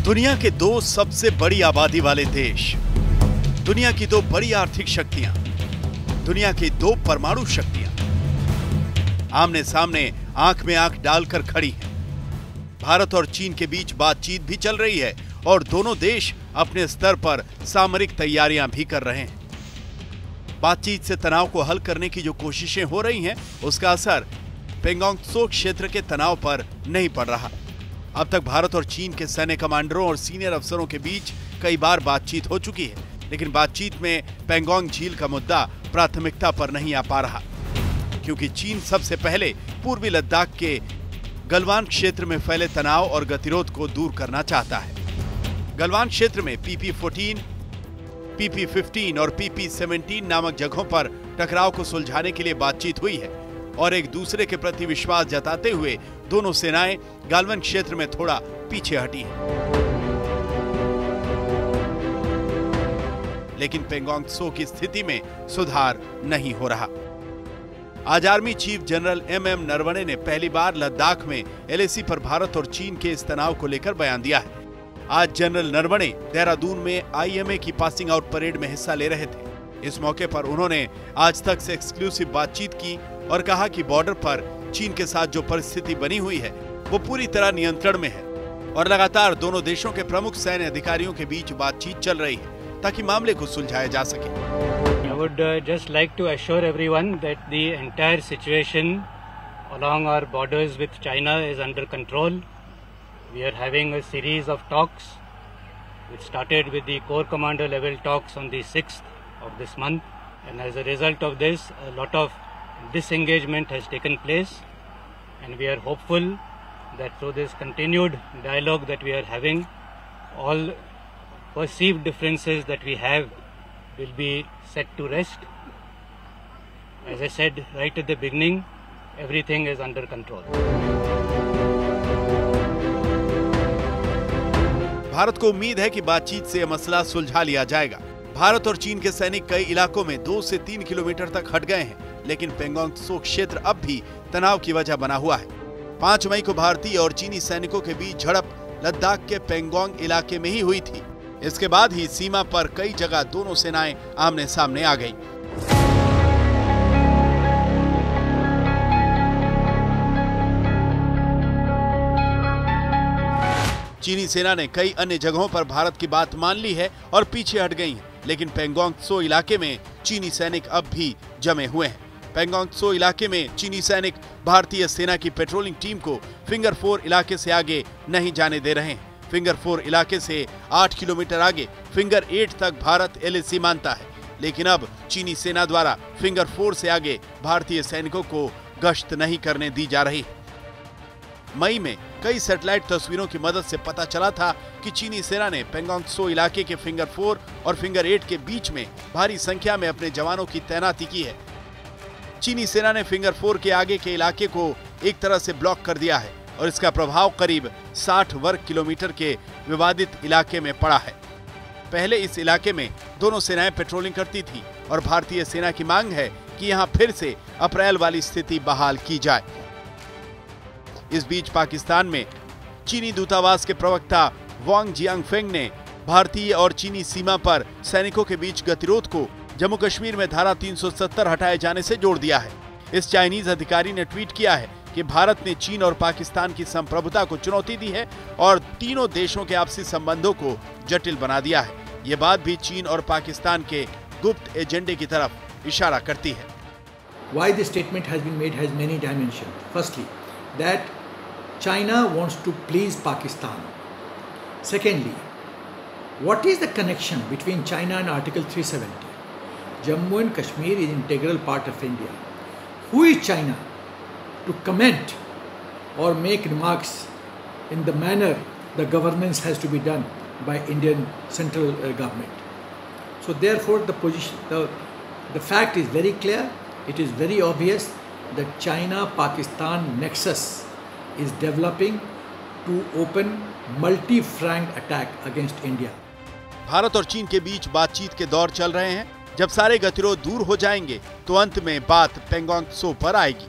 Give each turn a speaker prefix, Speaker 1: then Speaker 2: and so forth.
Speaker 1: दुनिया के दो सबसे बड़ी आबादी वाले देश, दुनिया की दो बड़ी आर्थिक शक्तियां, दुनिया की दो परमाणु शक्तियां आमने सामने आंख में आंख डालकर खड़ी हैं। भारत और चीन के बीच बातचीत भी चल रही है और दोनों देश अपने स्तर पर सामरिक तैयारियां भी कर रहे हैं। बातचीत से तनाव को हल करने की जो कोशिशें हो रही हैं, उसका असर पेंगोंग त्सो क्षेत्र के तनाव पर नहीं पड़ रहा। अब तक भारत और चीन के सैन्य कमांडरों और सीनियर अफसरों के बीच कई बार बातचीत हो चुकी है, लेकिन बातचीत में पेंगोंग झील का मुद्दा प्राथमिकता पर नहीं आ पा रहा, क्योंकि चीन सबसे पहले पूर्वी लद्दाख के गलवान क्षेत्र में फैले तनाव और गतिरोध को दूर करना चाहता है। गलवान क्षेत्र में PP-14, PP-15 और PP-17 नामक जगहों पर टकराव को सुलझाने के लिए बातचीत हुई है और एक दूसरे के प्रति विश्वास जताते हुए दोनों सेनाएं गालवन क्षेत्र में थोड़ा पीछे हटी हैं। लेकिन पेंगोंग त्सो की स्थिति में सुधार नहीं हो रहा। आज army chief general MM Naravane ने पहली बार लद्दाख में LAC पर भारत और चीन के इस तनाव को लेकर बयान दिया है। आज जनरल नरवणे देहरादून में IMA की पासिंग आउट परेड में हिस्सा ले रहे थे। इस मौके पर उन्होंने आज तक से एक्सक्लूसिव बातचीत की और कहा कि बॉर्डर पर चीन के साथ जो परिस्थिति बनी हुई है वो पूरी तरह नियंत्रण में है और लगातार दोनों देशों के प्रमुख सैन्य अधिकारियों के बीच बातचीत चल रही है ताकि मामले को सुलझाया जा सके।
Speaker 2: I would just like to assure everyone that the entire situation along our borders with China is under control. We are having a series of talks which started with the Corps Commander level talks on the 6th of this month, and as a result of this a lot of disengagement has taken place, and we are hopeful that through this continued dialogue that we are having, all perceived differences that we have will be set to rest. As I said right at the beginning, everything is under control.
Speaker 1: Bharat को उम्मीद है कि बातचीत से यह मसला सुलझा लिया जाएगा। भारत और चीन के सैनिक कई इलाकों में 2 से 3 किलोमीटर तक हट गए हैं, लेकिन पेंगोंग त्सो क्षेत्र अब भी तनाव की वजह बना हुआ है। 5 मई को भारतीय और चीनी सैनिकों के बीच झड़प लद्दाख के पेंगोंग इलाके में ही हुई थी। इसके बाद ही सीमा पर कई जगह दोनों सेनाएं आमने सामने आ गईं। चीनी सेना ने कई अन्य जगहों पर भारत की बात मान ली है और पीछे हट गई है, लेकिन पेंगोंग त्सो इलाके में चीनी सैनिक अब भी जमे हुए हैं। पेंगोंग त्सो इलाके में चीनी सैनिक भारतीय सेना की पेट्रोलिंग टीम को फिंगर 4 इलाके से आगे नहीं जाने दे रहे हैं। फिंगर 4 इलाके से 8 किलोमीटर आगे फिंगर 8 तक भारत LAC मानता है, लेकिन अब चीनी सेना द्वारा फिंगर 4 से आगे भारतीय सैनिकों को गश्त नहीं करने दी जा रही है। मई में कई सैटेलाइट तस्वीरों की मदद से पता चला था कि चीनी सेना ने पेंगोंग त्सो इलाके के फिंगर 4 और फिंगर 8 के बीच में भारी संख्या में अपने जवानों की तैनाती की है। चीनी सेना ने फिंगर 4 के आगे के इलाके को एक तरह से ब्लॉक कर दिया है और इसका प्रभाव करीब 60 वर्ग किलोमीटर के विवादित इलाके में पड़ा है। पहले इस इलाके में दोनों सेनाएं पेट्रोलिंग करती थी और भारतीय सेना की मांग है कि यहां फिर से अप्रैल वाली स्थिति बहाल की जाए। इस बीच पाकिस्तान में चीनी दूतावास के प्रवक्ता वांग जियांगफेंग ने भारतीय और चीनी सीमा पर सैनिकों के बीच गतिरोध को जम्मू कश्मीर में धारा 370 हटाए जाने से जोड़ दिया है। इस चाइनीज अधिकारी ने ट्वीट किया है कि भारत ने चीन और पाकिस्तान की संप्रभुता को चुनौती दी है और तीनों देशों के आपसी संबंधों को जटिल बना दिया है। ये बात भी चीन और पाकिस्तान के गुप्त एजेंडे की तरफ इशारा करती है।
Speaker 3: Why this statement has been made has many dimensions. Firstly, that China wants to please Pakistan. Secondly, what is the connection between China and Article 370? Jammu and Kashmir is an integral part of India. Who is China to comment or make remarks in the manner the governance has to be done by Indian central government? So therefore the fact is very clear, it is very obvious that China-Pakistan nexus is developing to open multi-front attack against India.
Speaker 1: Bharat और चीन के बीच बातचीत के दौर चल रहे हैं। जब सारे गतिरोध दूर हो जाएंगे तो अंत में बात पेंगोंग त्सो पर आएगी।